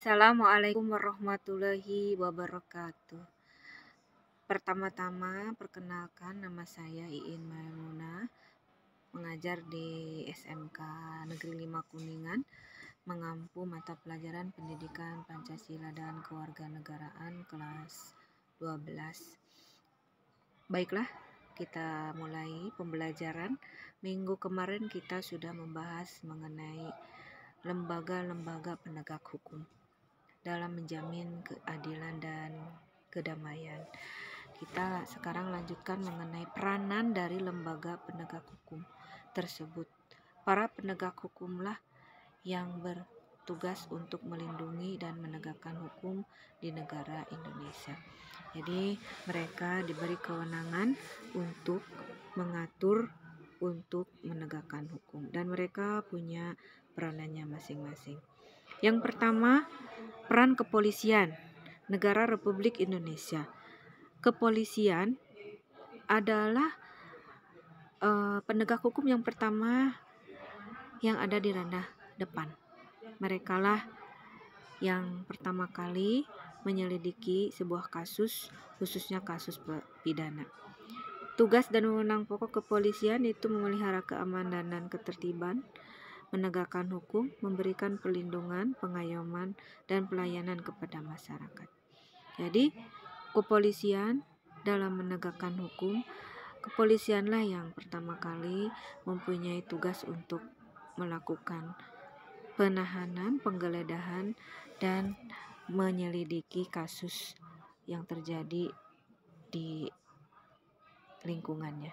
Assalamualaikum warahmatullahi wabarakatuh. Pertama-tama, perkenalkan nama saya Iin Maimunah, mengajar di SMK Negeri 5 Kuningan, mengampu mata pelajaran Pendidikan Pancasila dan Kewarganegaraan kelas 12. Baiklah, kita mulai pembelajaran. Minggu kemarin kita sudah membahas mengenai lembaga-lembaga penegak hukum dalam menjamin keadilan dan kedamaian. Kita sekarang lanjutkan mengenai peranan dari lembaga penegak hukum tersebut. Para penegak hukumlah yang bertugas untuk melindungi dan menegakkan hukum di negara Indonesia. Jadi mereka diberi kewenangan untuk mengatur, untuk menegakkan hukum, dan mereka punya peranannya masing-masing. Yang pertama, peran kepolisian Negara Republik Indonesia. Kepolisian adalah penegak hukum yang pertama yang ada di ranah depan. Merekalah yang pertama kali menyelidiki sebuah kasus, khususnya kasus pidana. Tugas dan wewenang pokok kepolisian itu memelihara keamanan dan ketertiban, menegakkan hukum, memberikan perlindungan, pengayoman, dan pelayanan kepada masyarakat. Jadi, kepolisian dalam menegakkan hukum, kepolisianlah yang pertama kali mempunyai tugas untuk melakukan penahanan, penggeledahan, dan menyelidiki kasus yang terjadi di lingkungannya.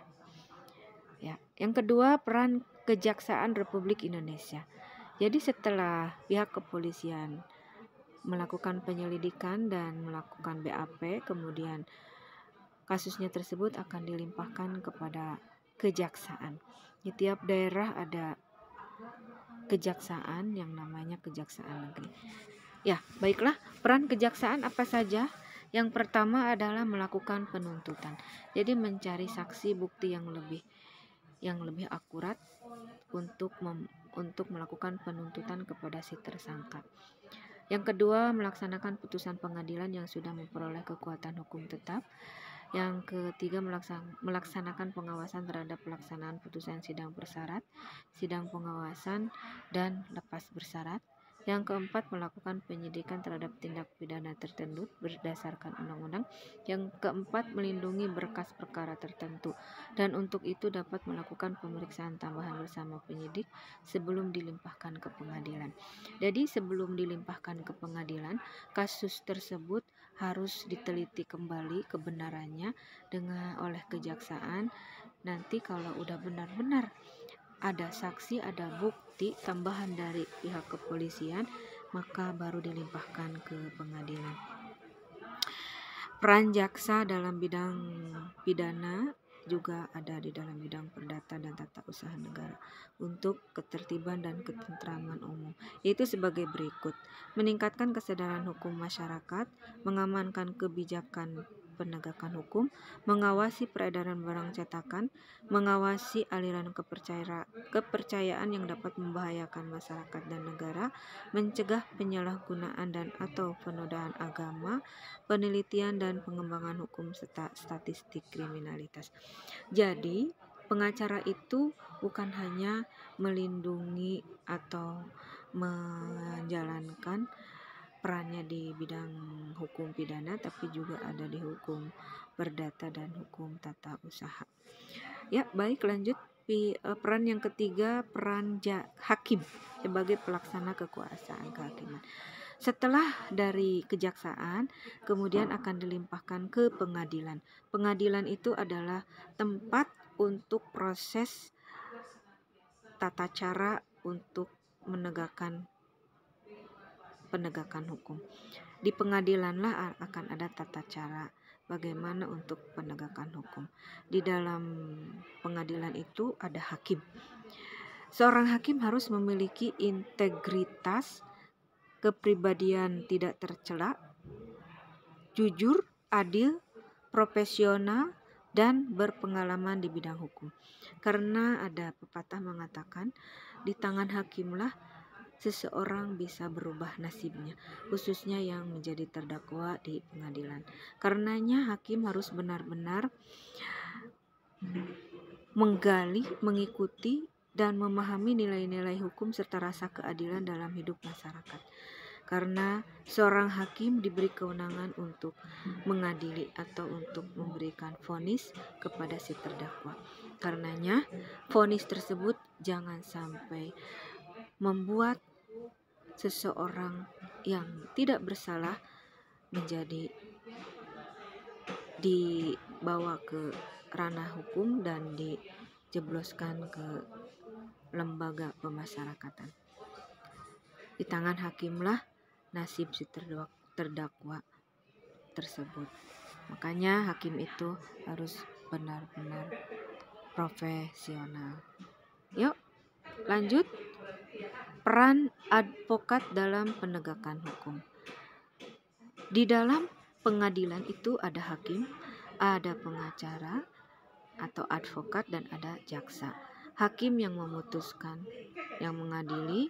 Ya, yang kedua, peran Kejaksaan Republik Indonesia. Jadi setelah pihak kepolisian melakukan penyelidikan dan melakukan BAP, kemudian kasusnya tersebut akan dilimpahkan kepada kejaksaan. Di tiap daerah ada kejaksaan yang namanya kejaksaan negeri. Ya, baiklah, peran kejaksaan apa saja? Yang pertama adalah melakukan penuntutan. Jadi mencari saksi bukti yang lebih akurat untuk melakukan penuntutan kepada si tersangka. Yang kedua, melaksanakan putusan pengadilan yang sudah memperoleh kekuatan hukum tetap. Yang ketiga, melaksanakan pengawasan terhadap pelaksanaan putusan sidang bersyarat, sidang pengawasan, dan lepas bersyarat. Yang keempat, melakukan penyidikan terhadap tindak pidana tertentu berdasarkan undang-undang. Yang keempat, melindungi berkas perkara tertentu, dan untuk itu dapat melakukan pemeriksaan tambahan bersama penyidik sebelum dilimpahkan ke pengadilan. Jadi sebelum dilimpahkan ke pengadilan, kasus tersebut harus diteliti kembali kebenarannya oleh kejaksaan. Nanti kalau udah benar-benar ada saksi, ada bukti tambahan dari pihak kepolisian, maka baru dilimpahkan ke pengadilan. Peran jaksa dalam bidang pidana juga ada di dalam bidang perdata dan tata usaha negara untuk ketertiban dan ketentraman umum, yaitu sebagai berikut: meningkatkan kesadaran hukum masyarakat, mengamankan kebijakan penegakan hukum, mengawasi peredaran barang cetakan, mengawasi aliran kepercayaan yang dapat membahayakan masyarakat dan negara, mencegah penyalahgunaan dan atau penodaan agama, penelitian dan pengembangan hukum serta statistik kriminalitas. Jadi, pengacara itu bukan hanya melindungi atau menjalankan perannya di bidang hukum pidana, tapi juga ada di hukum perdata dan hukum tata usaha. Ya, baik, lanjut. Peran yang ketiga, peran hakim sebagai pelaksana kekuasaan kehakiman. Setelah dari kejaksaan, kemudian akan dilimpahkan ke pengadilan. Pengadilan itu adalah tempat untuk proses tata cara untuk menegakkan penegakan hukum. Di pengadilanlah akan ada tata cara bagaimana untuk penegakan hukum. Di dalam pengadilan itu ada hakim. Seorang hakim harus memiliki integritas, kepribadian tidak tercela, jujur, adil, profesional, dan berpengalaman di bidang hukum. Karena ada pepatah mengatakan, di tangan hakimlah seseorang bisa berubah nasibnya, khususnya yang menjadi terdakwa di pengadilan. Karenanya hakim harus benar-benar menggali, mengikuti, dan memahami nilai-nilai hukum serta rasa keadilan dalam hidup masyarakat. Karena seorang hakim diberi kewenangan untuk mengadili atau untuk memberikan vonis kepada si terdakwa. Karenanya, vonis tersebut jangan sampai membuat seseorang yang tidak bersalah menjadi dibawa ke ranah hukum dan dijebloskan ke lembaga pemasyarakatan. Di tangan hakimlah nasib si terdakwa tersebut. Makanya hakim itu harus benar-benar profesional. Yuk, lanjut. Peran advokat dalam penegakan hukum. Di dalam pengadilan itu ada hakim, ada pengacara atau advokat, dan ada jaksa. Hakim yang memutuskan, yang mengadili,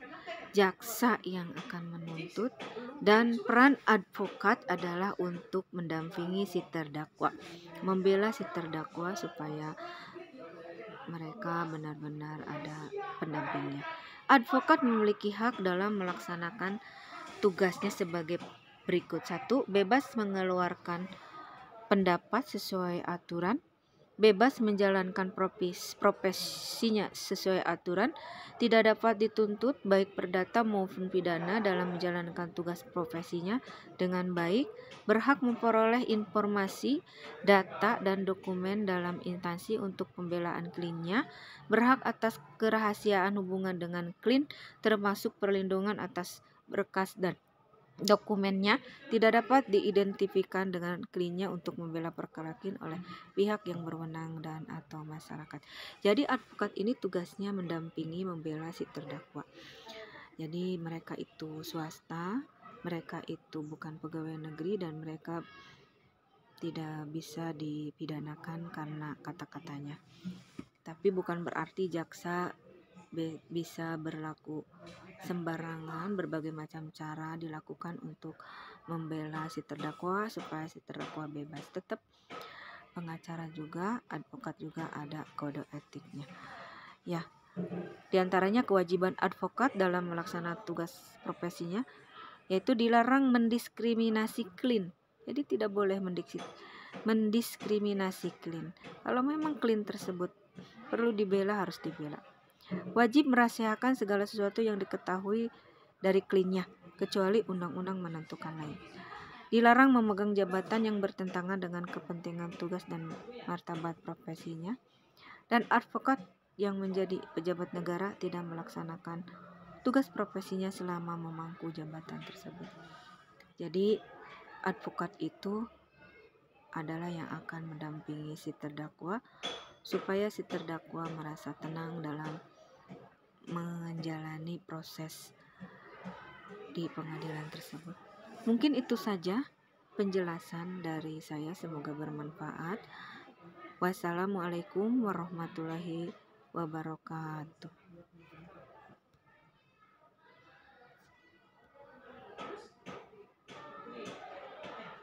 jaksa yang akan menuntut, dan peran advokat adalah untuk mendampingi si terdakwa, membela si terdakwa supaya mereka benar-benar ada pendampingnya. Advokat memiliki hak dalam melaksanakan tugasnya sebagai berikut. 1. Bebas mengeluarkan pendapat sesuai aturan, bebas menjalankan profesinya sesuai aturan, tidak dapat dituntut baik perdata maupun pidana dalam menjalankan tugas profesinya dengan baik, berhak memperoleh informasi, data, dan dokumen dalam instansi untuk pembelaan kliennya, berhak atas kerahasiaan hubungan dengan klien termasuk perlindungan atas berkas dan dokumennya, tidak dapat diidentifikan dengan kliennya untuk membela perkara klien oleh pihak yang berwenang dan atau masyarakat. Jadi advokat ini tugasnya mendampingi, membela si terdakwa. Jadi mereka itu swasta, mereka itu bukan pegawai negeri, dan mereka tidak bisa dipidanakan karena kata-katanya. Tapi bukan berarti jaksa bisa berlaku sembarangan. Berbagai macam cara dilakukan untuk membela si terdakwa supaya si terdakwa bebas. Tetap pengacara juga, advokat juga ada kode etiknya. Ya, diantaranya kewajiban advokat dalam melaksanakan tugas profesinya yaitu dilarang mendiskriminasi klien. Jadi tidak boleh mendiskriminasi klien. Kalau memang klien tersebut perlu dibela, harus dibela. Wajib merahasiakan segala sesuatu yang diketahui dari kliennya, kecuali undang-undang menentukan lain. Dilarang memegang jabatan yang bertentangan dengan kepentingan tugas dan martabat profesinya. Dan advokat yang menjadi pejabat negara tidak melaksanakan tugas profesinya selama memangku jabatan tersebut. Jadi advokat itu adalah yang akan mendampingi si terdakwa supaya si terdakwa merasa tenang dalam menjalani proses di pengadilan tersebut. Mungkin itu saja penjelasan dari saya, semoga bermanfaat. Wassalamualaikum warahmatullahi wabarakatuh.